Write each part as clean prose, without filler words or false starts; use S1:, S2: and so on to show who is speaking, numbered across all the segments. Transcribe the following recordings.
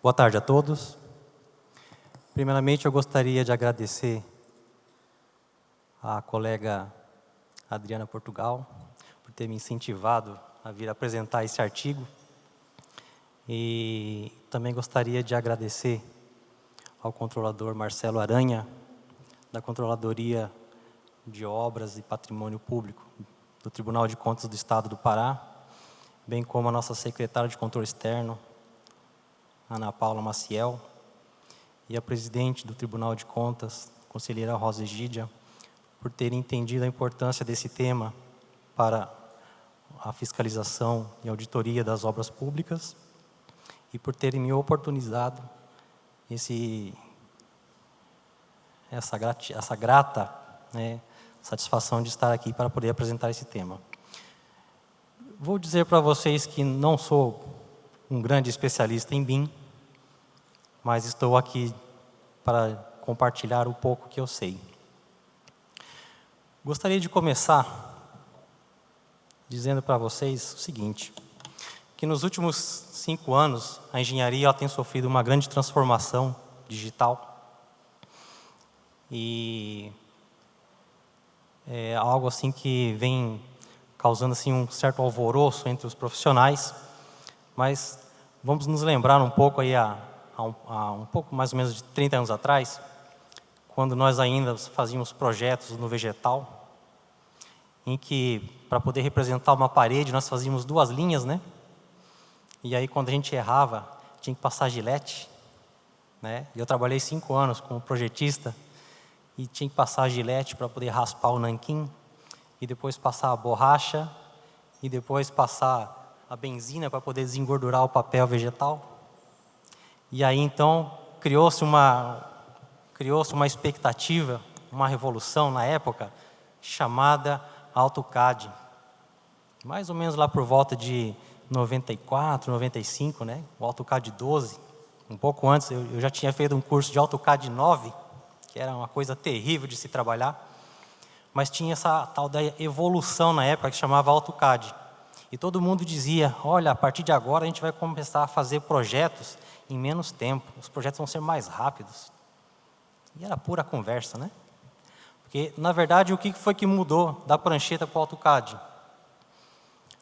S1: Boa tarde a todos. Primeiramente, eu gostaria de agradecer à colega Adriana Portugal por ter me incentivado a vir apresentar esse artigo. E também gostaria de agradecer ao controlador Marcelo Aranha, da Controladoria de Obras e Patrimônio Público do Tribunal de Contas do Estado do Pará, bem como a nossa secretária de Controle Externo, Ana Paula Maciel, e a presidente do Tribunal de Contas, conselheira Rosa Egídia, por terem entendido a importância desse tema para a fiscalização e auditoria das obras públicas e por terem me oportunizado essa grata satisfação de estar aqui para poder apresentar esse tema. Vou dizer para vocês que não sou um grande especialista em BIM, mas estou aqui para compartilhar um pouco que eu sei. Gostaria de começar dizendo para vocês o seguinte, que nos últimos 5 anos a engenharia tem sofrido uma grande transformação digital e é algo assim que vem causando assim um certo alvoroço entre os profissionais, mas vamos nos lembrar um pouco aí há um pouco mais ou menos de 30 anos atrás, quando nós ainda fazíamos projetos no vegetal, em que para poder representar uma parede nós fazíamos 2 linhas, né? E aí quando a gente errava tinha que passar gilete, né? E eu trabalhei 5 anos como projetista e tinha que passar gilete para poder raspar o nanquim, e depois passar a borracha, e depois passar a benzina para poder desengordurar o papel vegetal. E aí, então, criou-se uma expectativa, uma revolução na época, chamada AutoCAD. Mais ou menos lá por volta de 94, 95, né? O AutoCAD 12. Um pouco antes, eu já tinha feito um curso de AutoCAD 9, que era uma coisa terrível de se trabalhar. Mas tinha essa tal da evolução na época, que chamava AutoCAD. E todo mundo dizia, olha, a partir de agora a gente vai começar a fazer projetos em menos tempo, os projetos vão ser mais rápidos. E era pura conversa, né? Porque, na verdade, o que foi que mudou da prancheta para o AutoCAD?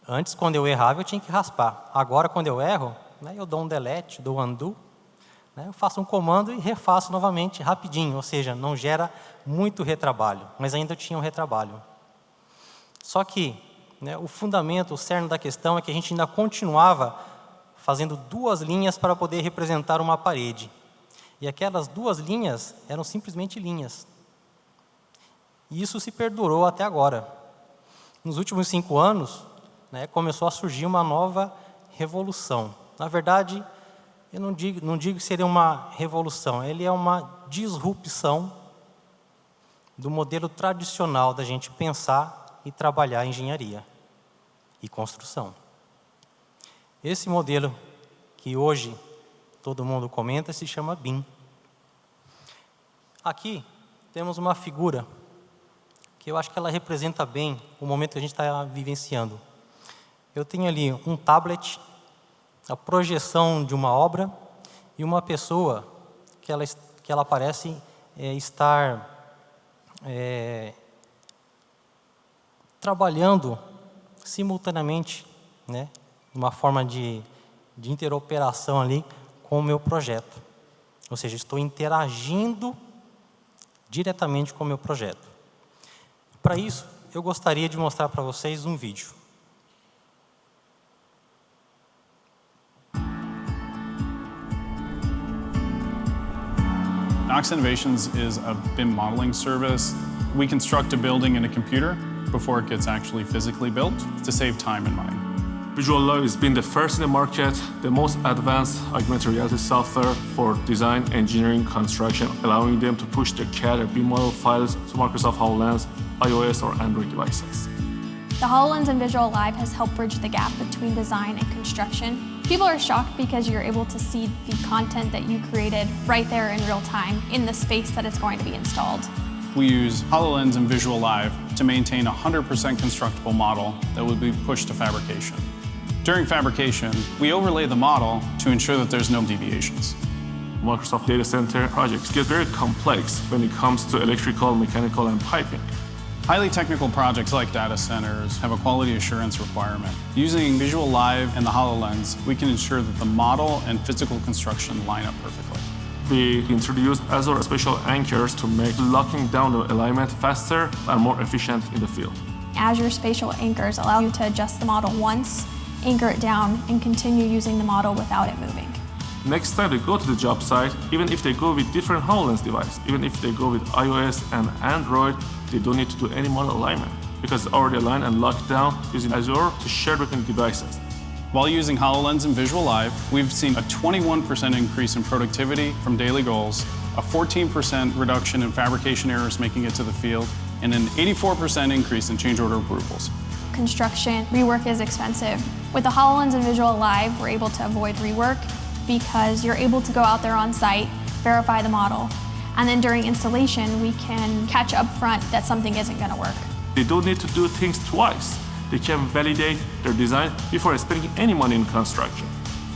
S1: Antes, quando eu errava, eu tinha que raspar. Agora, quando eu erro, né, eu dou um delete, dou um undo, né, eu faço um comando e refaço novamente rapidinho, ou seja, não gera muito retrabalho, mas ainda tinha um retrabalho. Só que, né, o fundamento, o cerne da questão é que a gente ainda continuava fazendo 2 linhas para poder representar uma parede. E aquelas 2 linhas eram simplesmente linhas. E isso se perdurou até agora. Nos últimos 5 anos, né, começou a surgir uma nova revolução. Na verdade, eu não digo que seria uma revolução, ele é uma disrupção do modelo tradicional da gente pensar e trabalhar engenharia e construção. Esse modelo que hoje todo mundo comenta se chama BIM. Aqui temos uma figura que eu acho que ela representa bem o momento que a gente está vivenciando. Eu tenho ali um tablet, a projeção de uma obra e uma pessoa que ela parece estar trabalhando simultaneamente, né, uma forma de interoperação ali com o meu projeto. Ou seja, estou interagindo diretamente com o meu projeto. Para isso, eu gostaria de mostrar para vocês um vídeo.
S2: Knox Innovations is a BIM modeling service. We construct a building in a computer before it gets actually physically built to save time and money.
S3: Visual Law has been the first in the market, the most advanced augmented reality software for design, engineering, construction, allowing them to push the CAD and BIM model files to Microsoft HoloLens, iOS or Android devices.
S4: The HoloLens and Visual Live has helped bridge the gap between design and construction. People are shocked because you're able to see the content that you created right there in real time in the space that it's going to be installed.
S2: We use HoloLens and Visual Live to maintain a 100% constructible model that will be pushed to fabrication. During fabrication, we overlay the model to ensure that there's no deviations.
S3: Microsoft data center projects get very complex when it comes to electrical, mechanical, and piping.
S2: Highly technical projects like data centers have a quality assurance requirement. Using Visual Live and the HoloLens, we can ensure that the model and physical construction line up perfectly.
S3: We introduced Azure Spatial Anchors to make locking down the alignment faster and more efficient in the field.
S4: Azure Spatial Anchors allow you to adjust the model once, anchor it down, and continue using the model without it moving.
S3: Next time they go to the job site, even if they go with different HoloLens device, even if they go with iOS and Android, they don't need to do any model alignment because it's already aligned and locked down using Azure to share between devices.
S2: While using HoloLens and Visual Live, we've seen a 21% increase in productivity from daily goals, a 14% reduction in fabrication errors making it to the field, and an 84% increase in change order approvals.
S4: Construction, rework is expensive. With the HoloLens and Visual Live, we're able to avoid rework because you're able to go out there on site, verify the model, and then during installation, we can catch up front that something isn't going to work.
S3: They don't need to do things twice. They can validate their design before spending any money in construction.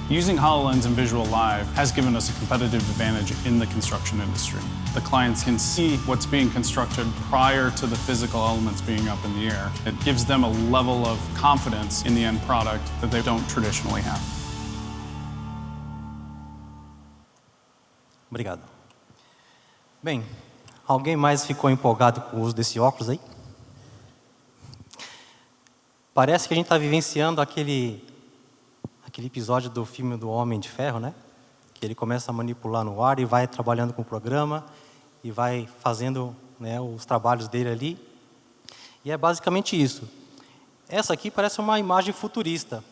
S2: Using HoloLens and Visual Live has given us a competitive advantage in the construction industry. The clients can see what's being constructed prior to the physical elements being up in the air. It gives them a level of confidence in the end product that they don't traditionally have.
S1: Obrigado. Bem, alguém mais ficou empolgado com o uso desse óculos aí? Parece que a gente está vivenciando aquele episódio do filme do Homem de Ferro, né? Que ele começa a manipular no ar e vai trabalhando com o programa e vai fazendo, né, os trabalhos dele ali. E é basicamente isso. Essa aqui parece uma imagem futurista.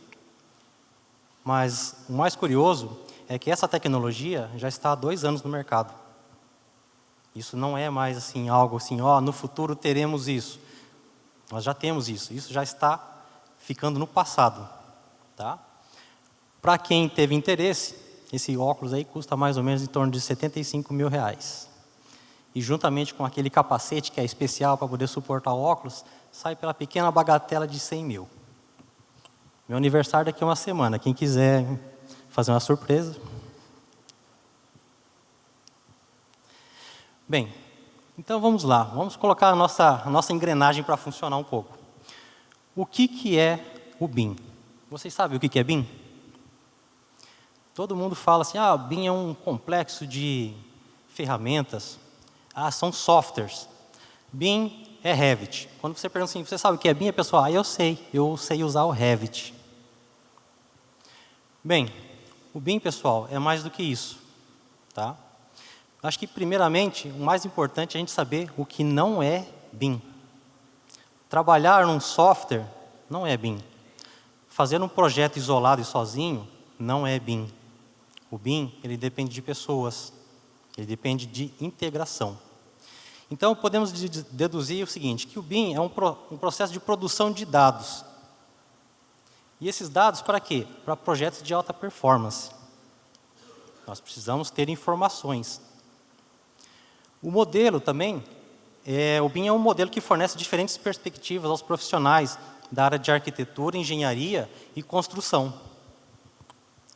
S1: Mas o mais curioso é que essa tecnologia já está há 2 anos no mercado. Isso não é mais assim, algo assim, no futuro teremos isso. Nós já temos isso. Isso já está ficando no passado. Tá? Para quem teve interesse, esse óculos aí custa mais ou menos em torno de R$75 mil. E juntamente com aquele capacete que é especial para poder suportar o óculos, sai pela pequena bagatela de 100 mil. Meu aniversário daqui a uma semana. Quem quiser fazer uma surpresa. Bem, então vamos lá. Vamos colocar a nossa engrenagem para funcionar um pouco. O que é o BIM? Vocês sabem o que é BIM? Todo mundo fala assim, BIM é um complexo de ferramentas. São softwares. BIM é Revit. Quando você pergunta assim, você sabe o que é BIM? A pessoa, eu sei usar o Revit. Bem, o BIM, pessoal, é mais do que isso. Tá? Acho que, primeiramente, o mais importante é a gente saber o que não é BIM. Trabalhar num software não é BIM. Fazer um projeto isolado e sozinho não é BIM. O BIM, ele depende de pessoas. Ele depende de integração. Então, podemos deduzir o seguinte, que o BIM é um processo de produção de dados. E esses dados para quê? Para projetos de alta performance. Nós precisamos ter informações. O modelo também, o BIM é um modelo que fornece diferentes perspectivas aos profissionais da área de arquitetura, engenharia e construção.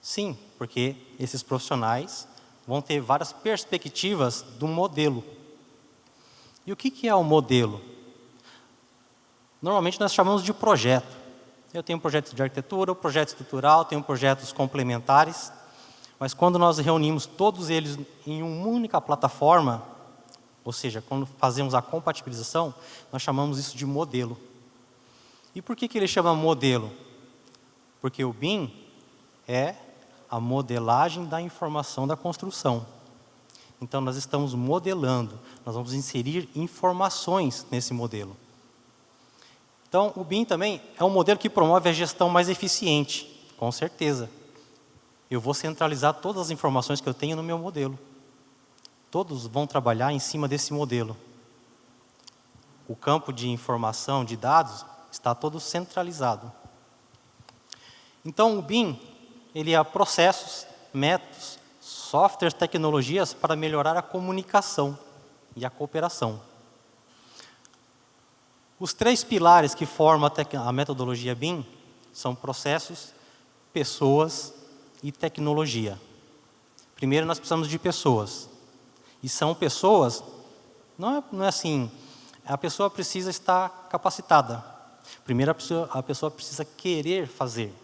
S1: Sim, porque esses profissionais vão ter várias perspectivas do modelo. E o que é o modelo? Normalmente nós chamamos de projeto. Eu tenho um projeto de arquitetura, um projeto estrutural, tenho projetos complementares, mas quando nós reunimos todos eles em uma única plataforma, ou seja, quando fazemos a compatibilização, nós chamamos isso de modelo. E por que ele chama modelo? Porque o BIM é a modelagem da informação da construção. Então, nós estamos modelando, nós vamos inserir informações nesse modelo. Então, o BIM também é um modelo que promove a gestão mais eficiente, com certeza. Eu vou centralizar todas as informações que eu tenho no meu modelo. Todos vão trabalhar em cima desse modelo. O campo de informação, de dados, está todo centralizado. Então, o BIM, ele é processos, métodos, softwares, tecnologias para melhorar a comunicação e a cooperação. Os 3 pilares que formam a metodologia BIM são processos, pessoas e tecnologia. Primeiro, nós precisamos de pessoas. E são pessoas, não é assim, a pessoa precisa estar capacitada. Primeiro, a pessoa precisa querer fazer.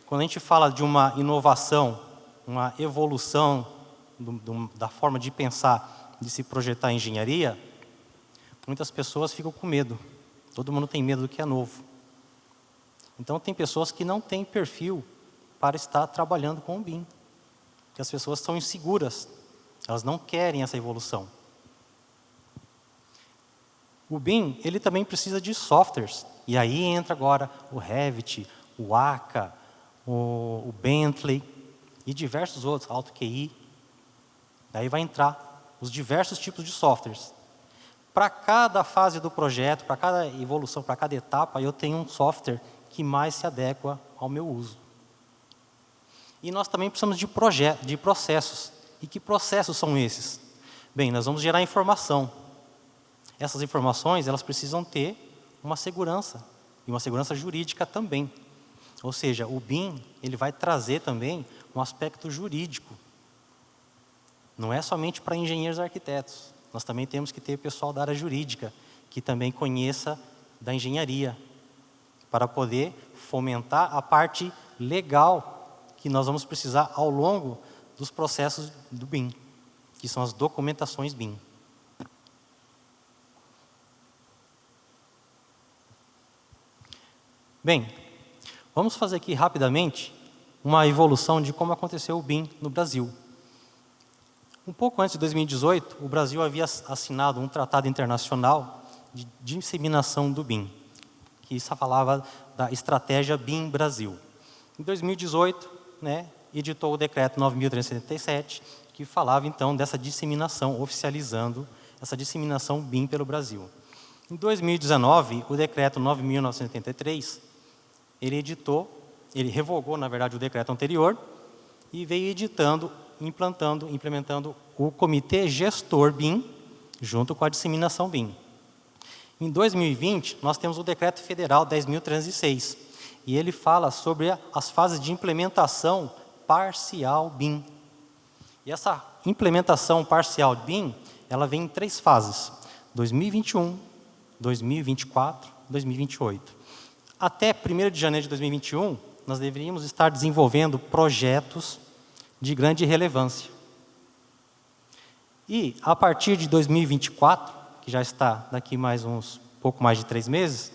S1: Quando a gente fala de uma inovação, uma evolução da forma de pensar, de se projetar em engenharia, muitas pessoas ficam com medo. Todo mundo tem medo do que é novo. Então, tem pessoas que não têm perfil para estar trabalhando com o BIM. Porque as pessoas são inseguras. Elas não querem essa evolução. O BIM, ele também precisa de softwares. E aí entra agora o Revit, o Aka, o Bentley e diversos outros, AutoQI. Daí vai entrar os diversos tipos de softwares. Para cada fase do projeto, para cada evolução, para cada etapa, eu tenho um software que mais se adequa ao meu uso. E nós também precisamos de processos. E que processos são esses? Bem, nós vamos gerar informação. Essas informações, elas precisam ter uma segurança. E uma segurança jurídica também. Ou seja, o BIM, ele vai trazer também um aspecto jurídico. Não é somente para engenheiros e arquitetos. Nós também temos que ter pessoal da área jurídica, que também conheça da engenharia, para poder fomentar a parte legal que nós vamos precisar ao longo dos processos do BIM, que são as documentações BIM. Bem, vamos fazer aqui rapidamente uma evolução de como aconteceu o BIM no Brasil. Um pouco antes de 2018, o Brasil havia assinado um tratado internacional de disseminação do BIM, que isso falava da estratégia BIM Brasil. Em 2018, editou o decreto 9.377, que falava então dessa disseminação, oficializando essa disseminação BIM pelo Brasil. Em 2019, o decreto 9.983, ele revogou, na verdade, o decreto anterior e veio implementando o Comitê Gestor BIM, junto com a disseminação BIM. Em 2020, nós temos o Decreto Federal 10.306, e ele fala sobre as fases de implementação parcial BIM. E essa implementação parcial BIM, ela vem em 3 fases: 2021, 2024, 2028. Até 1º de janeiro de 2021, nós deveríamos estar desenvolvendo projetos de grande relevância. E, a partir de 2024, que já está daqui pouco mais de 3 meses,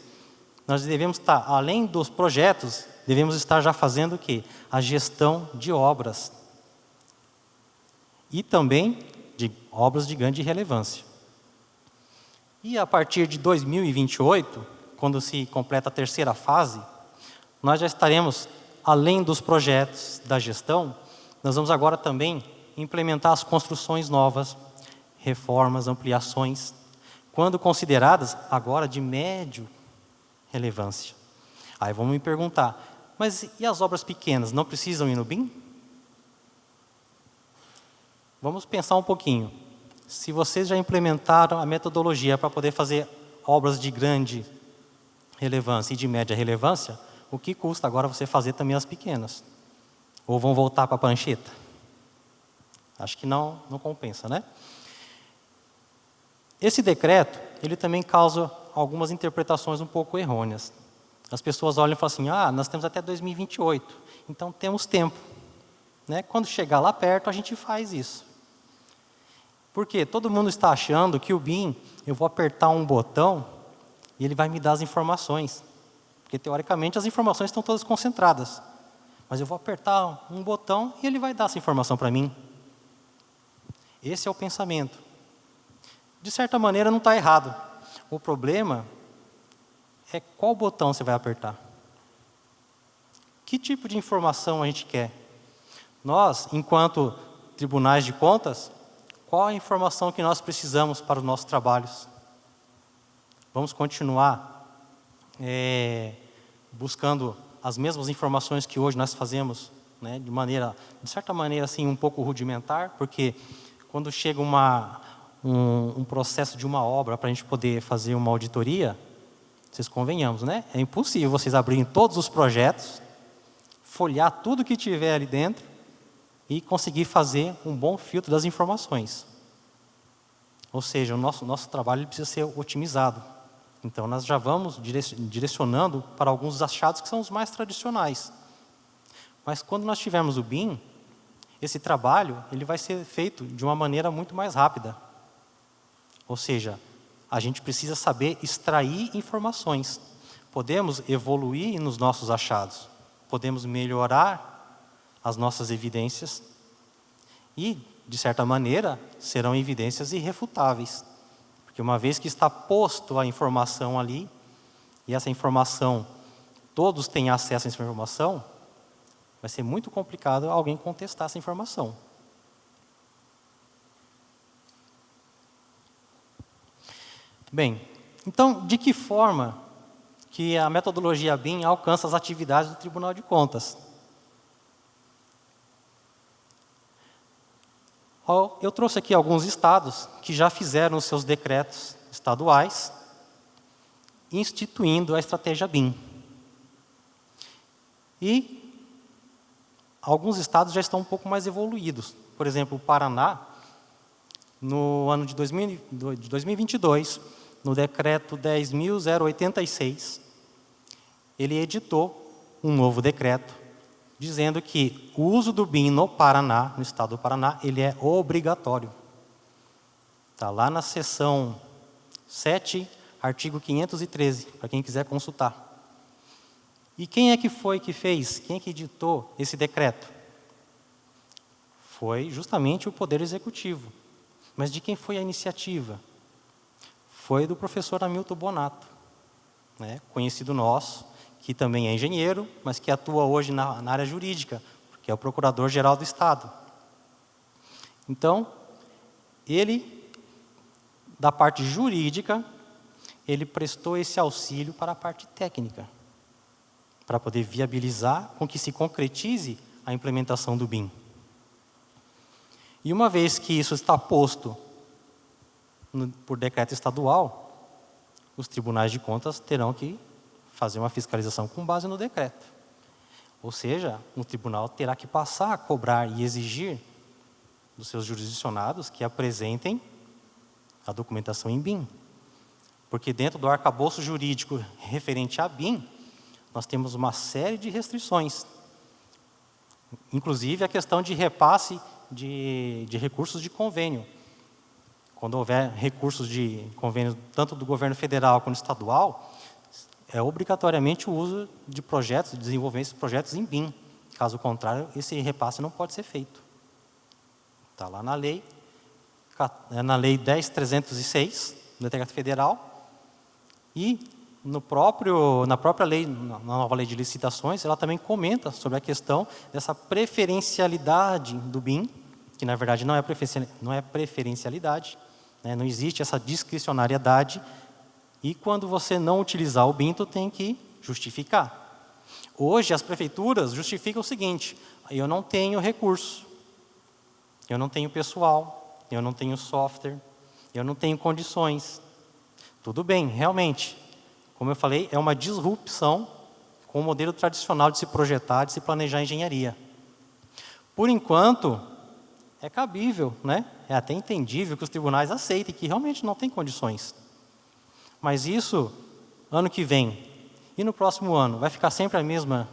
S1: nós devemos estar, além dos projetos, devemos estar já fazendo o quê? A gestão de obras. E também de obras de grande relevância. E, a partir de 2028, quando se completa a 3ª fase, nós já estaremos, além dos projetos da gestão, nós vamos agora também implementar as construções novas, reformas, ampliações, quando consideradas agora de médio relevância. Aí vamos me perguntar, mas e as obras pequenas, não precisam ir no BIM? Vamos pensar um pouquinho. Se vocês já implementaram a metodologia para poder fazer obras de grande relevância e de média relevância, o que custa agora você fazer também as pequenas? Ou vão voltar para a prancheta? Acho que não compensa, né? Esse decreto, ele também causa algumas interpretações um pouco errôneas. As pessoas olham e falam assim, nós temos até 2028, então temos tempo. Quando chegar lá perto, a gente faz isso. Porque todo mundo está achando que o BIM, eu vou apertar um botão e ele vai me dar as informações. Porque, teoricamente, as informações estão todas concentradas. Mas eu vou apertar um botão e ele vai dar essa informação para mim. Esse é o pensamento. De certa maneira, não está errado. O problema é qual botão você vai apertar. Que tipo de informação a gente quer? Nós, enquanto tribunais de contas, qual a informação que nós precisamos para os nossos trabalhos? Vamos continuar buscando as mesmas informações que hoje nós fazemos, de certa maneira, assim, um pouco rudimentar, porque quando chega um processo de uma obra para a gente poder fazer uma auditoria, vocês convenhamos, né? É impossível vocês abrirem todos os projetos, folhear tudo que tiver ali dentro e conseguir fazer um bom filtro das informações. Ou seja, o nosso trabalho ele precisa ser otimizado. Então, nós já vamos direcionando para alguns dos achados que são os mais tradicionais. Mas quando nós tivermos o BIM, esse trabalho ele vai ser feito de uma maneira muito mais rápida. Ou seja, a gente precisa saber extrair informações. Podemos evoluir nos nossos achados, podemos melhorar as nossas evidências e, de certa maneira, serão evidências irrefutáveis. Porque uma vez que está posto a informação ali, e essa informação, todos têm acesso a essa informação, vai ser muito complicado alguém contestar essa informação. Bem, então, de que forma que a metodologia BIM alcança as atividades do Tribunal de Contas? Eu trouxe aqui alguns estados que já fizeram os seus decretos estaduais, instituindo a estratégia BIM. E alguns estados já estão um pouco mais evoluídos. Por exemplo, o Paraná, no ano de 2022, no decreto 10.086, ele editou um novo decreto, dizendo que o uso do BIM no Paraná, no estado do Paraná, ele é obrigatório. Está lá na seção 7, artigo 513, para quem quiser consultar. E quem é que foi que fez, quem é que editou esse decreto? Foi justamente o Poder Executivo. Mas de quem foi a iniciativa? Foi do professor Hamilton Bonato, né, conhecido nosso, que também é engenheiro, mas que atua hoje na área jurídica, porque é o Procurador-Geral do Estado. Então, ele, da parte jurídica, ele prestou esse auxílio para a parte técnica, para poder viabilizar com que se concretize a implementação do BIM. E uma vez que isso está posto por decreto estadual, os tribunais de contas terão que fazer uma fiscalização com base no decreto. Ou seja, o tribunal terá que passar a cobrar e exigir dos seus jurisdicionados que apresentem a documentação em BIM. Porque dentro do arcabouço jurídico referente a BIM, nós temos uma série de restrições. Inclusive a questão de repasse de recursos de convênio. Quando houver recursos de convênio tanto do governo federal quanto estadual, é obrigatoriamente o uso de projetos, de desenvolver esses projetos em BIM. Caso contrário, esse repasse não pode ser feito. Está lá na lei 10.306, do decreto federal, e na própria lei, na nova lei de licitações, ela também comenta sobre a questão dessa preferencialidade do BIM, que na verdade não é preferencialidade, né, não existe essa discricionariedade, e quando você não utilizar o BIM, tu tem que justificar. Hoje as prefeituras justificam o seguinte: eu não tenho recurso, eu não tenho pessoal, eu não tenho software, eu não tenho condições. Tudo bem, realmente, como eu falei, é uma disrupção com o modelo tradicional de se projetar, de se planejar engenharia. Por enquanto, é cabível, né? É até entendível que os tribunais aceitem que realmente não tem condições. Mas isso, ano que vem e no próximo ano, vai ficar sempre a mesma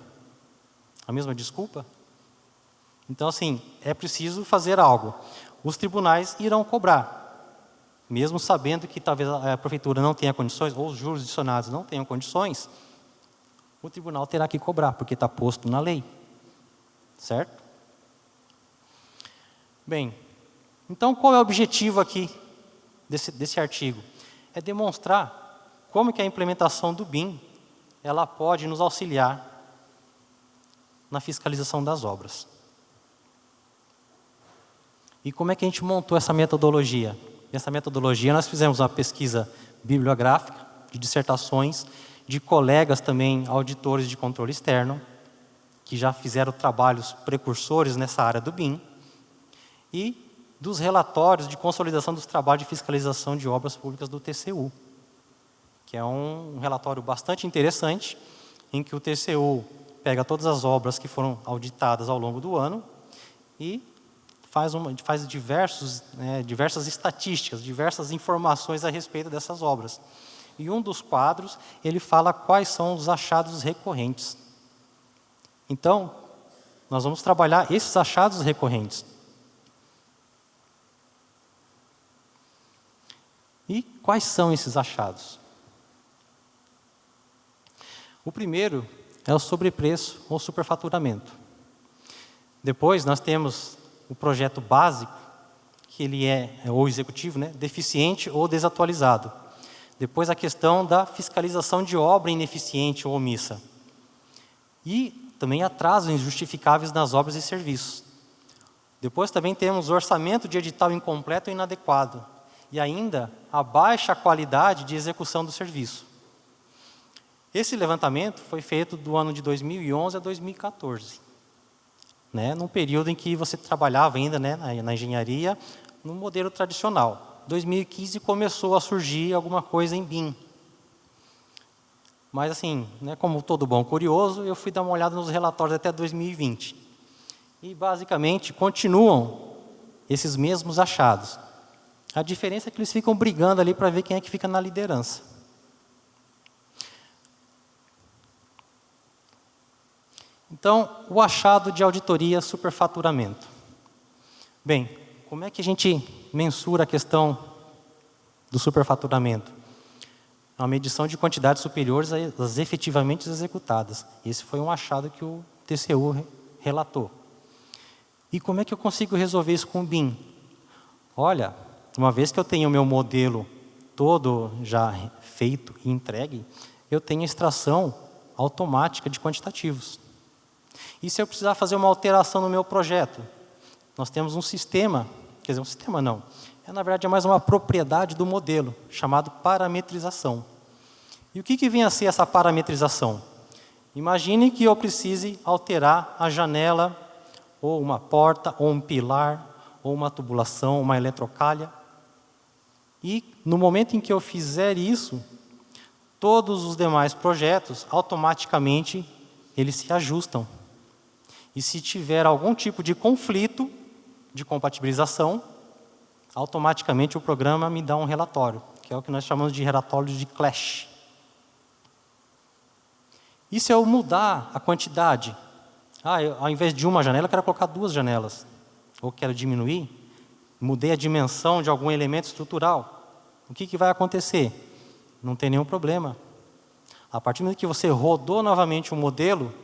S1: desculpa? Então, assim, é preciso fazer algo. Os tribunais irão cobrar, mesmo sabendo que talvez a prefeitura não tenha condições, ou os jurisdicionados não tenham condições, o tribunal terá que cobrar, porque está posto na lei. Certo? Bem, então qual é o objetivo aqui desse artigo? É demonstrar como que a implementação do BIM ela pode nos auxiliar na fiscalização das obras. E como é que a gente montou essa metodologia? Nessa metodologia nós fizemos uma pesquisa bibliográfica, de dissertações, de colegas também, auditores de controle externo, que já fizeram trabalhos precursores nessa área do BIM, e dos relatórios de consolidação dos trabalhos de fiscalização de obras públicas do TCU, que é um relatório bastante interessante, em que o TCU pega todas as obras que foram auditadas ao longo do ano e faz diversas estatísticas, diversas informações a respeito dessas obras. E um dos quadros, ele fala quais são os achados recorrentes. Então, nós vamos trabalhar esses achados recorrentes. E quais são esses achados? O primeiro é o sobrepreço ou superfaturamento. Depois, nós temos o projeto básico, que ele ou executivo, deficiente ou desatualizado. Depois, a questão da fiscalização de obra ineficiente ou omissa. E também atrasos injustificáveis nas obras e serviços. Depois, também temos o orçamento de edital incompleto ou inadequado. E ainda, a baixa qualidade de execução do serviço. Esse levantamento foi feito do ano de 2011 a 2014. Num período em que você trabalhava ainda na engenharia, no modelo tradicional. 2015 começou a surgir alguma coisa em BIM. Mas assim, como todo bom curioso, eu fui dar uma olhada nos relatórios até 2020. E basicamente continuam esses mesmos achados. A diferença é que eles ficam brigando ali para ver quem é que fica na liderança. Então, o achado de auditoria superfaturamento. Bem, como é que a gente mensura a questão do superfaturamento? É uma medição de quantidades superiores às efetivamente executadas. Esse foi um achado que o TCU relatou. E como é que eu consigo resolver isso com o BIM? Olha, uma vez que eu tenho o meu modelo todo já feito e entregue, eu tenho extração automática de quantitativos. E se eu precisar fazer uma alteração no meu projeto? Nós temos um sistema, quer dizer, um sistema não, na verdade é mais uma propriedade do modelo, chamado parametrização. E o que vem a ser essa parametrização? Imagine que eu precise alterar a janela, ou uma porta, ou um pilar, ou uma tubulação, uma eletrocalha. E no momento em que eu fizer isso, todos os demais projetos, automaticamente, eles se ajustam. E se tiver algum tipo de conflito de compatibilização, automaticamente o programa me dá um relatório, que é o que nós chamamos de relatório de clash. E se eu mudar a quantidade? Ao invés de uma janela, eu quero colocar 2 janelas. Ou quero diminuir, mudei a dimensão de algum elemento estrutural. O que vai acontecer? Não tem nenhum problema. A partir do momento que você rodou novamente o modelo,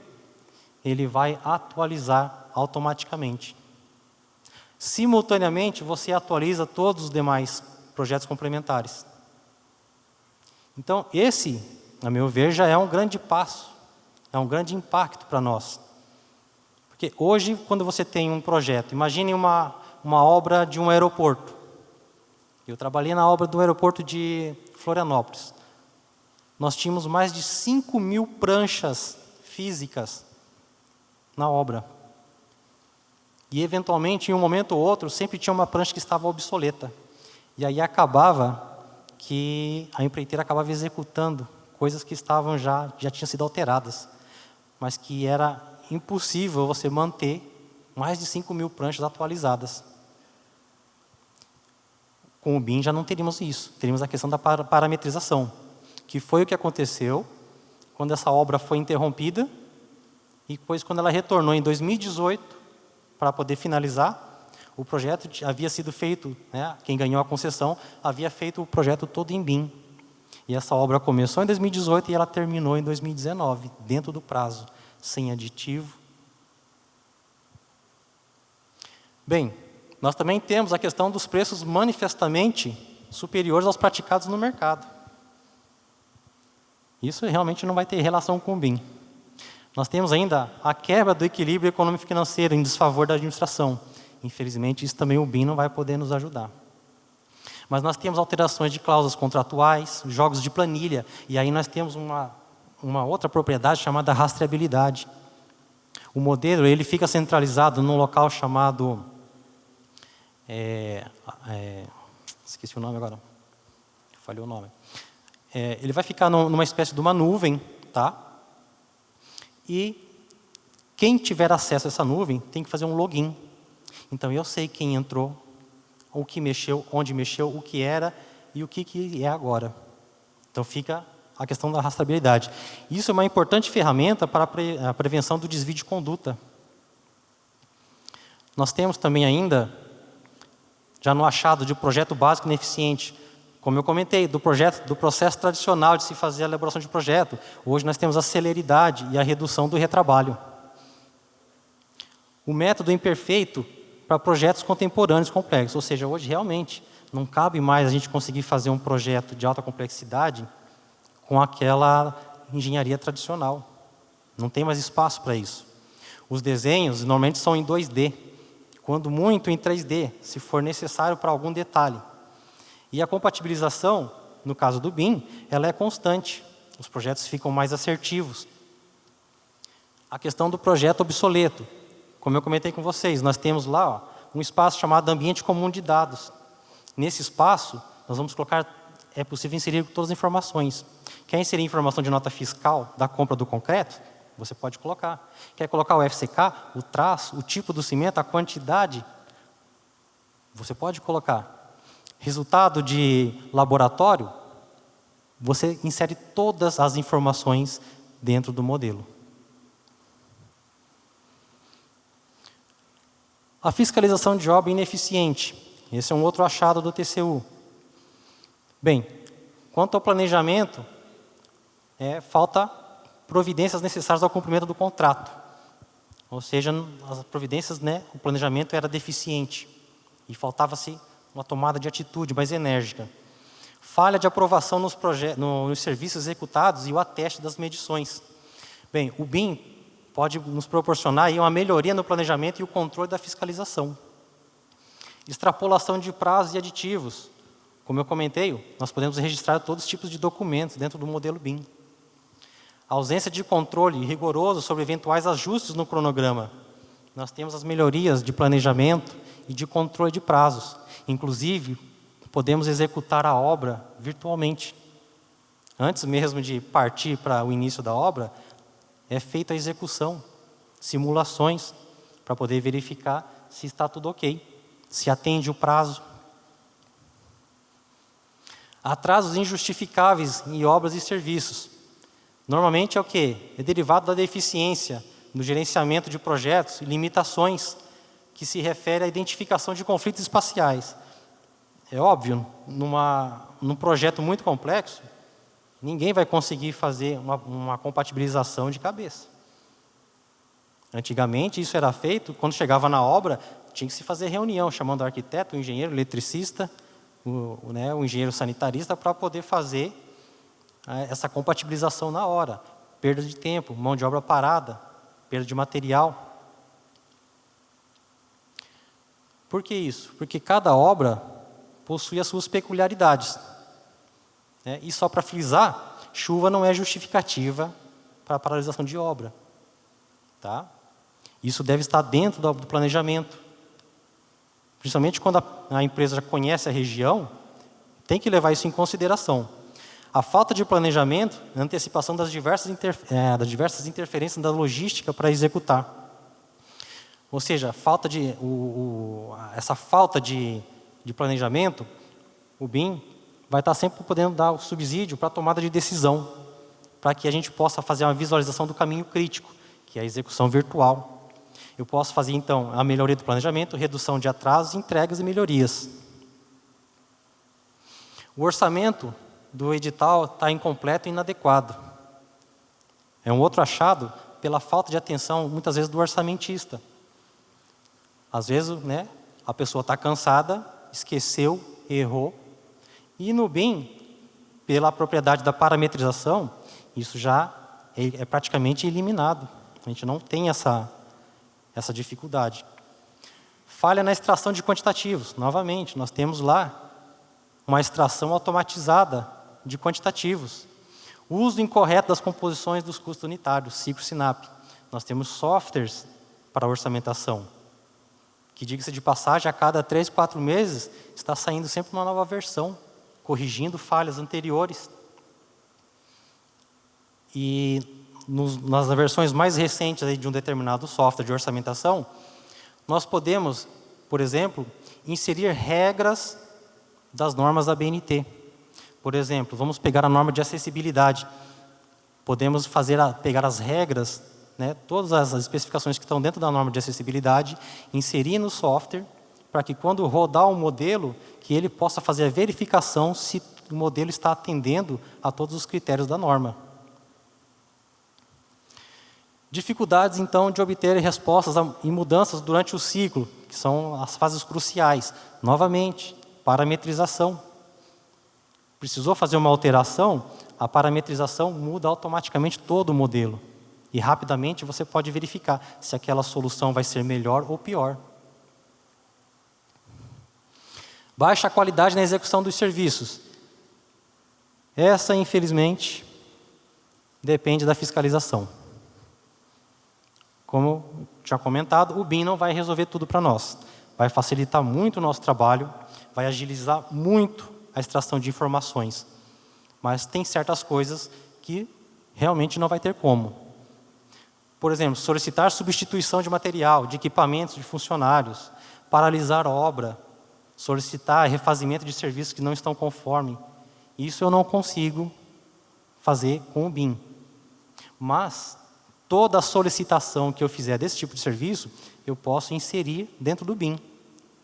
S1: ele vai atualizar automaticamente. Simultaneamente, você atualiza todos os demais projetos complementares. Então, esse, a meu ver, já é um grande passo, é um grande impacto para nós. Porque hoje, quando você tem um projeto, imagine uma obra de um aeroporto. Eu trabalhei na obra do aeroporto de Florianópolis. Nós tínhamos mais de 5.000 pranchas físicas na obra. E, eventualmente, em um momento ou outro, sempre tinha uma prancha que estava obsoleta. E aí acabava que a empreiteira acabava executando coisas que estavam já tinham sido alteradas, mas que era impossível você manter mais de 5.000 pranchas atualizadas. Com o BIM já não teríamos isso, teríamos a questão da parametrização, que foi o que aconteceu quando essa obra foi interrompida. E depois, quando ela retornou em 2018, para poder finalizar, o projeto havia sido feito, quem ganhou a concessão, havia feito o projeto todo em BIM. E essa obra começou em 2018 e ela terminou em 2019, dentro do prazo, sem aditivo. Bem, nós também temos a questão dos preços manifestamente superiores aos praticados no mercado. Isso realmente não vai ter relação com o BIM. Nós temos ainda a quebra do equilíbrio econômico-financeiro em desfavor da administração. Infelizmente, isso também o BIM não vai poder nos ajudar. Mas nós temos alterações de cláusulas contratuais, jogos de planilha, e aí nós temos uma outra propriedade chamada rastreabilidade. O modelo ele fica centralizado num local chamado... esqueci o nome agora. Falhou o nome. Ele vai ficar numa espécie de uma nuvem, tá? E Quem tiver acesso a essa nuvem tem que fazer um login. Então, eu sei quem entrou, o que mexeu, onde mexeu, o que era e o que é agora. Então, fica a questão da rastreabilidade. Isso é uma importante ferramenta para a prevenção do desvio de conduta. Nós temos também ainda, já no achado de projeto básico ineficiente, como eu comentei, do processo tradicional de se fazer a elaboração de projeto. Hoje nós temos a celeridade e a redução do retrabalho. O método imperfeito para projetos contemporâneos complexos, ou seja, hoje realmente não cabe mais a gente conseguir fazer um projeto de alta complexidade com aquela engenharia tradicional. Não tem mais espaço para isso. Os desenhos normalmente são em 2D, quando muito em 3D, se for necessário para algum detalhe. E a compatibilização, no caso do BIM, ela é constante. Os projetos ficam mais assertivos. A questão do projeto obsoleto. Como eu comentei com vocês, nós temos lá um espaço chamado ambiente comum de dados. Nesse espaço, nós vamos colocar, é possível inserir todas as informações. Quer inserir informação de nota fiscal da compra do concreto? Você pode colocar. Quer colocar o FCK, o traço, o tipo do cimento, a quantidade? Você pode colocar. Resultado de laboratório, você insere todas as informações dentro do modelo. A fiscalização de obra ineficiente. Esse é um outro achado do TCU. Bem, quanto ao planejamento, falta providências necessárias ao cumprimento do contrato. Ou seja, as providências, o planejamento era deficiente e faltava-se uma tomada de atitude mais enérgica. Falha de aprovação nos serviços executados e o ateste das medições. Bem, o BIM pode nos proporcionar aí uma melhoria no planejamento e o controle da fiscalização. Extrapolação de prazos e aditivos. Como eu comentei, nós podemos registrar todos os tipos de documentos dentro do modelo BIM. A ausência de controle rigoroso sobre eventuais ajustes no cronograma. Nós temos as melhorias de planejamento e de controle de prazos. Inclusive, podemos executar a obra virtualmente. Antes mesmo de partir para o início da obra, é feita a execução, simulações, para poder verificar se está tudo ok, se atende o prazo. Atrasos injustificáveis em obras e serviços. Normalmente é o quê? É derivado da deficiência no gerenciamento de projetos e limitações que se refere à identificação de conflitos espaciais. É óbvio, num projeto muito complexo, ninguém vai conseguir fazer uma compatibilização de cabeça. Antigamente, isso era feito, quando chegava na obra, tinha que se fazer reunião, chamando o arquiteto, o engenheiro, o eletricista, o engenheiro sanitarista, para poder fazer essa compatibilização na hora. Perda de tempo, mão de obra parada, perda de material. Por que isso? Porque cada obra possui as suas peculiaridades. E só para frisar, chuva não é justificativa para a paralisação de obra. Tá? Isso deve estar dentro do planejamento. Principalmente quando a empresa já conhece a região, tem que levar isso em consideração. A falta de planejamento é a antecipação das diversas interferências da logística para executar. Ou seja, essa falta de planejamento, o BIM vai estar sempre podendo dar o subsídio para a tomada de decisão, para que a gente possa fazer uma visualização do caminho crítico, que é a execução virtual. Eu posso fazer, então, a melhoria do planejamento, redução de atrasos, entregas e melhorias. O orçamento do edital está incompleto e inadequado. É um outro achado pela falta de atenção, muitas vezes, do orçamentista. Às vezes, a pessoa está cansada, esqueceu, errou. E no BIM, pela propriedade da parametrização, isso já é praticamente eliminado. A gente não tem essa dificuldade. Falha na extração de quantitativos. Novamente, nós temos lá uma extração automatizada de quantitativos. O uso incorreto das composições dos custos unitários, ciclo SINAP. Nós temos softwares para orçamentação, que, diga-se de passagem, a cada 3, 4 meses está saindo sempre uma nova versão, corrigindo falhas anteriores. E nas versões mais recentes aí de um determinado software de orçamentação, nós podemos, por exemplo, inserir regras das normas da BNT. Por exemplo, vamos pegar a norma de acessibilidade. Podemos pegar as regras, né, todas as especificações que estão dentro da norma de acessibilidade, inserir no software, para que quando rodar o modelo, que ele possa fazer a verificação se o modelo está atendendo a todos os critérios da norma. Dificuldades, então, de obter respostas e mudanças durante o ciclo, que são as fases cruciais. Novamente, parametrização. Precisou fazer uma alteração, a parametrização muda automaticamente todo o modelo. E rapidamente você pode verificar se aquela solução vai ser melhor ou pior. Baixa qualidade na execução dos serviços. Essa, infelizmente, depende da fiscalização. Como tinha comentado, o BIM não vai resolver tudo para nós. Vai facilitar muito o nosso trabalho, vai agilizar muito a extração de informações. Mas tem certas coisas que realmente não vai ter como. Por exemplo, solicitar substituição de material, de equipamentos, de funcionários, paralisar a obra, solicitar refazimento de serviços que não estão conforme. Isso eu não consigo fazer com o BIM. Mas toda a solicitação que eu fizer desse tipo de serviço, eu posso inserir dentro do BIM.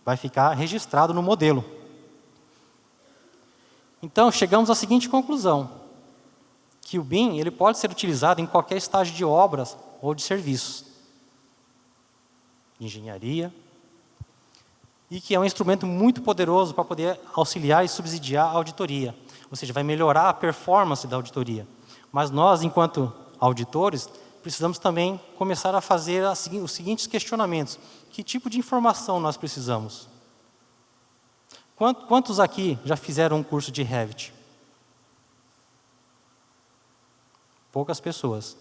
S1: Vai ficar registrado no modelo. Então, chegamos à seguinte conclusão, que o BIM ele pode ser utilizado em qualquer estágio de obras ou de serviços, de engenharia, e que é um instrumento muito poderoso para poder auxiliar e subsidiar a auditoria. Ou seja, vai melhorar a performance da auditoria. Mas nós, enquanto auditores, precisamos também começar a fazer os seguintes questionamentos. Que tipo de informação nós precisamos? Quantos aqui já fizeram um curso de Revit? Poucas pessoas.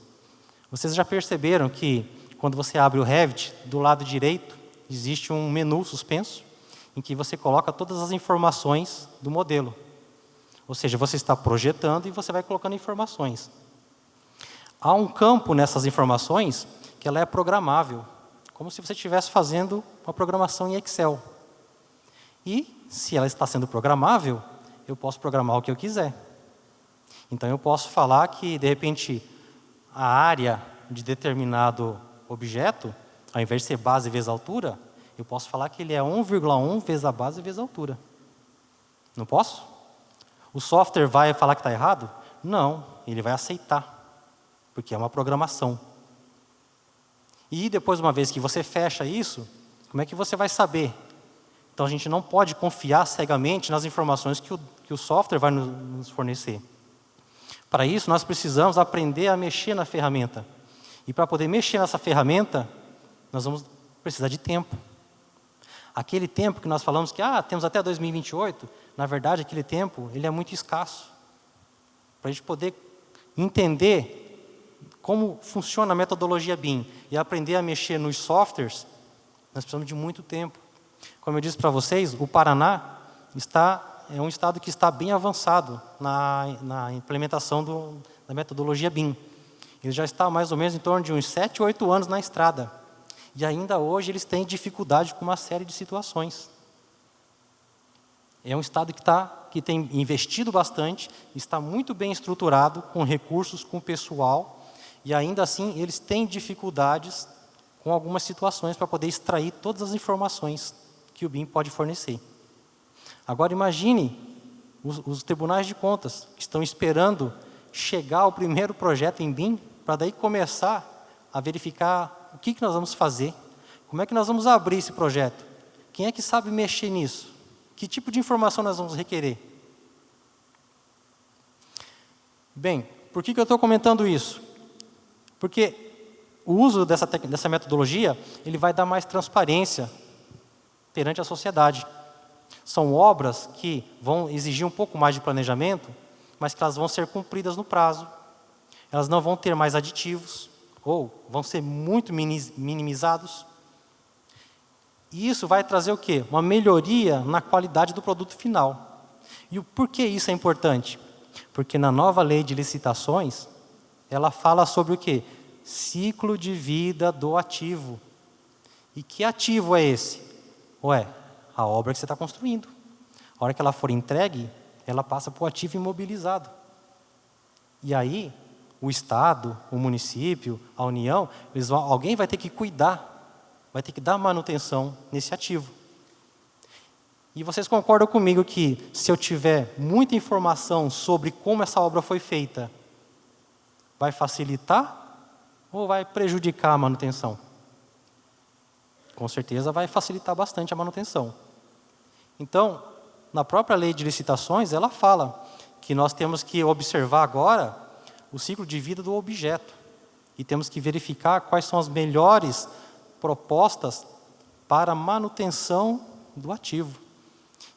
S1: Vocês já perceberam que, quando você abre o Revit, do lado direito, existe um menu suspenso, em que você coloca todas as informações do modelo. Ou seja, você está projetando e você vai colocando informações. Há um campo nessas informações que ela é programável, como se você estivesse fazendo uma programação em Excel. E, se ela está sendo programável, eu posso programar o que eu quiser. Então, eu posso falar que, de repente, a área de determinado objeto, ao invés de ser base vezes altura, eu posso falar que ele é 1,1 vezes a base vezes a altura. Não posso? O software vai falar que está errado? Não, ele vai aceitar, porque é uma programação. E depois, uma vez que você fecha isso, como é que você vai saber? Então, a gente não pode confiar cegamente nas informações que o software vai nos fornecer. Para isso, nós precisamos aprender a mexer na ferramenta. E para poder mexer nessa ferramenta, nós vamos precisar de tempo. Aquele tempo que nós falamos que temos até 2028, na verdade, aquele tempo ele é muito escasso. Para a gente poder entender como funciona a metodologia BIM e aprender a mexer nos softwares, nós precisamos de muito tempo. Como eu disse para vocês, o Paraná é um estado que está bem avançado na implementação da metodologia BIM. Ele já está mais ou menos em torno de uns 7, 8 anos na estrada. E ainda hoje eles têm dificuldade com uma série de situações. É um estado que tem investido bastante, está muito bem estruturado, com recursos, com pessoal, e ainda assim eles têm dificuldades com algumas situações para poder extrair todas as informações que o BIM pode fornecer. Agora imagine os tribunais de contas que estão esperando chegar ao primeiro projeto em BIM para daí começar a verificar o que nós vamos fazer, como é que nós vamos abrir esse projeto, quem é que sabe mexer nisso, que tipo de informação nós vamos requerer. Bem, por que eu estou comentando isso? Porque o uso dessa metodologia ele vai dar mais transparência perante a sociedade. São obras que vão exigir um pouco mais de planejamento, mas que elas vão ser cumpridas no prazo. Elas não vão ter mais aditivos, ou vão ser muito minimizados. E isso vai trazer o quê? Uma melhoria na qualidade do produto final. E por que isso é importante? Porque na nova lei de licitações, ela fala sobre o quê? Ciclo de vida do ativo. E que ativo é esse? Ué, a obra que você está construindo. A hora que ela for entregue, ela passa para o ativo imobilizado. E aí, o Estado, o município, a União, alguém vai ter que cuidar, vai ter que dar manutenção nesse ativo. E vocês concordam comigo que, se eu tiver muita informação sobre como essa obra foi feita, vai facilitar ou vai prejudicar a manutenção? Com certeza vai facilitar bastante a manutenção. Então, na própria lei de licitações, ela fala que nós temos que observar agora o ciclo de vida do objeto e temos que verificar quais são as melhores propostas para a manutenção do ativo.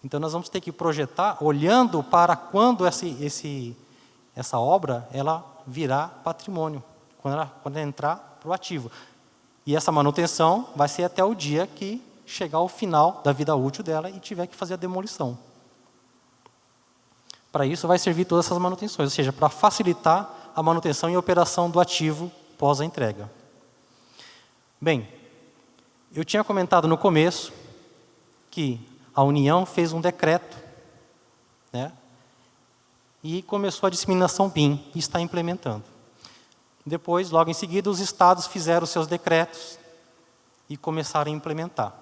S1: Então, nós vamos ter que projetar olhando para quando essa obra ela virá patrimônio, quando ela entrar para o ativo. E essa manutenção vai ser até o dia que chegar ao final da vida útil dela e tiver que fazer a demolição. Para isso vai servir todas essas manutenções, ou seja, para facilitar a manutenção e operação do ativo pós a entrega. Bem, eu tinha comentado no começo que a União fez um decreto, né, e começou a disseminação BIM e está implementando. Depois, logo em seguida, os estados fizeram os seus decretos e começaram a implementar.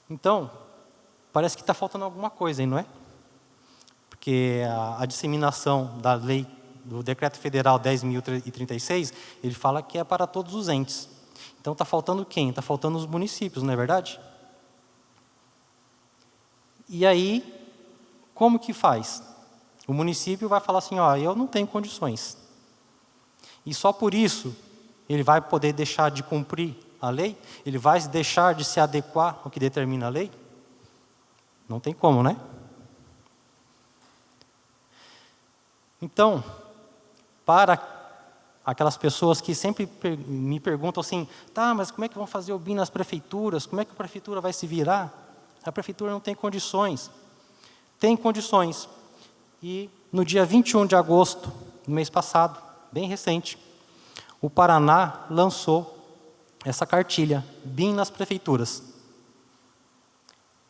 S1: Então, parece que está faltando alguma coisa aí, não é? Porque a disseminação da lei, do Decreto Federal 10.036, ele fala que é para todos os entes. Então, está faltando quem? Está faltando os municípios, não é verdade? E aí, como que faz? O município vai falar assim, ó, eu não tenho condições. E só por isso ele vai poder deixar de cumprir a lei? Ele vai deixar de se adequar ao que determina a lei? Não tem como, né? Então, para aquelas pessoas que sempre me perguntam assim, tá, mas como é que vão fazer o BIM nas prefeituras? Como é que a prefeitura vai se virar? A prefeitura não tem condições. Tem condições. E no dia 21 de agosto, do mês passado, bem recente, o Paraná lançou essa cartilha, BIM nas prefeituras.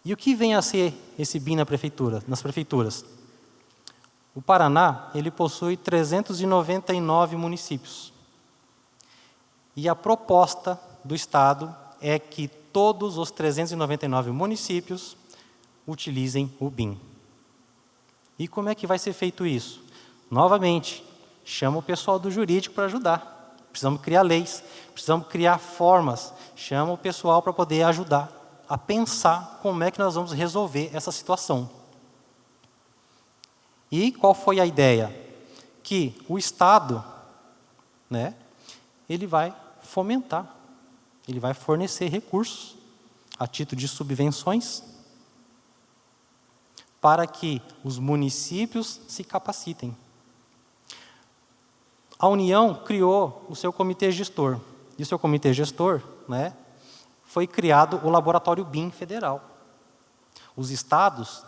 S1: E o que vem a ser esse BIM nas prefeituras? O Paraná, ele possui 399 municípios. E a proposta do Estado é que todos os 399 municípios utilizem o BIM. E como é que vai ser feito isso? Novamente, chama o pessoal do jurídico para ajudar. Precisamos criar leis, precisamos criar formas. Chama o pessoal para poder ajudar a pensar como é que nós vamos resolver essa situação. E qual foi a ideia? Que o Estado, né, ele vai fomentar, ele vai fornecer recursos a título de subvenções para que os municípios se capacitem. A União criou o seu comitê gestor. E o seu comitê gestor, né, foi criado o Laboratório BIM Federal. Os estados,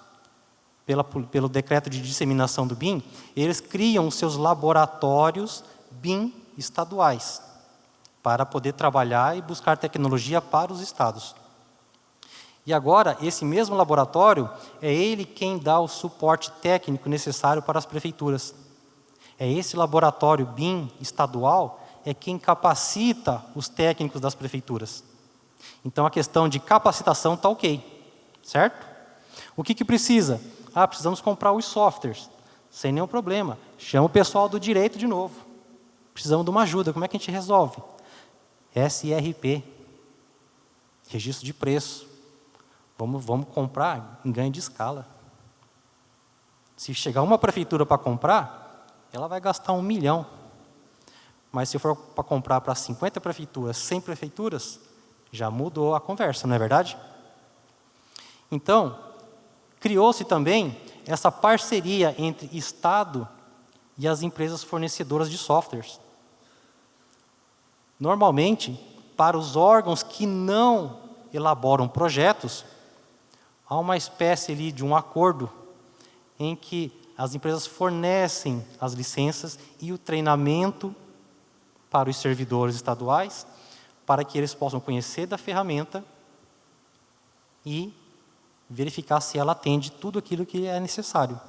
S1: pelo decreto de disseminação do BIM, eles criam os seus laboratórios BIM estaduais para poder trabalhar e buscar tecnologia para os estados. E agora, esse mesmo laboratório, é ele quem dá o suporte técnico necessário para as prefeituras. É esse laboratório BIM estadual é quem capacita os técnicos das prefeituras. Então, a questão de capacitação está ok, certo? O que precisa? Precisamos comprar os softwares, sem nenhum problema. Chama o pessoal do direito de novo. Precisamos de uma ajuda, como é que a gente resolve? SRP, registro de preço. Vamos comprar em ganho de escala. Se chegar uma prefeitura para comprar, ela vai gastar 1 milhão. Mas se for para comprar para 50 prefeituras, 100 prefeituras, já mudou a conversa, não é verdade? Então, criou-se também essa parceria entre Estado e as empresas fornecedoras de softwares. Normalmente, para os órgãos que não elaboram projetos, há uma espécie ali de um acordo em que as empresas fornecem as licenças e o treinamento para os servidores estaduais, para que eles possam conhecer da ferramenta e verificar se ela atende tudo aquilo que é necessário.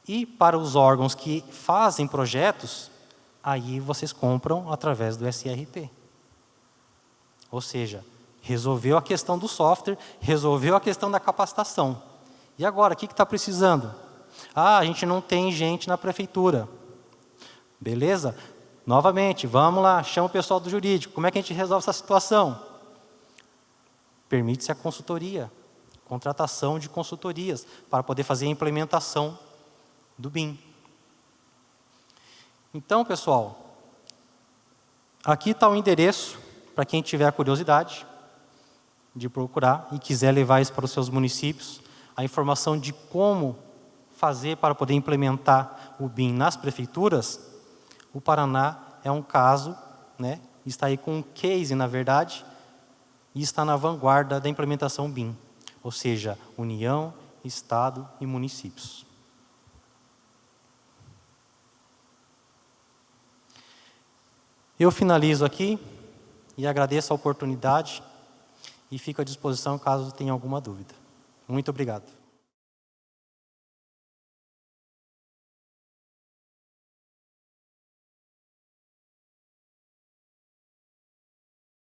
S1: E para os órgãos que fazem projetos, aí vocês compram através do SRP. Ou seja, resolveu a questão do software, resolveu a questão da capacitação. E agora, o que está precisando? Ah, a gente não tem gente na prefeitura. Beleza? Novamente, vamos lá, chama o pessoal do jurídico. Como é que a gente resolve essa situação? Permite-se a consultoria, contratação de consultorias, para poder fazer a implementação do BIM. Então, pessoal, aqui está o endereço, para quem tiver curiosidade de procurar e quiser levar isso para os seus municípios, a informação de como fazer para poder implementar o BIM nas prefeituras. O Paraná é um caso, né, está aí com um case, na verdade, e está na vanguarda da implementação BIM, ou seja, União, Estado e municípios. Eu finalizo aqui e agradeço a oportunidade e fico à disposição caso tenha alguma dúvida. Muito obrigado.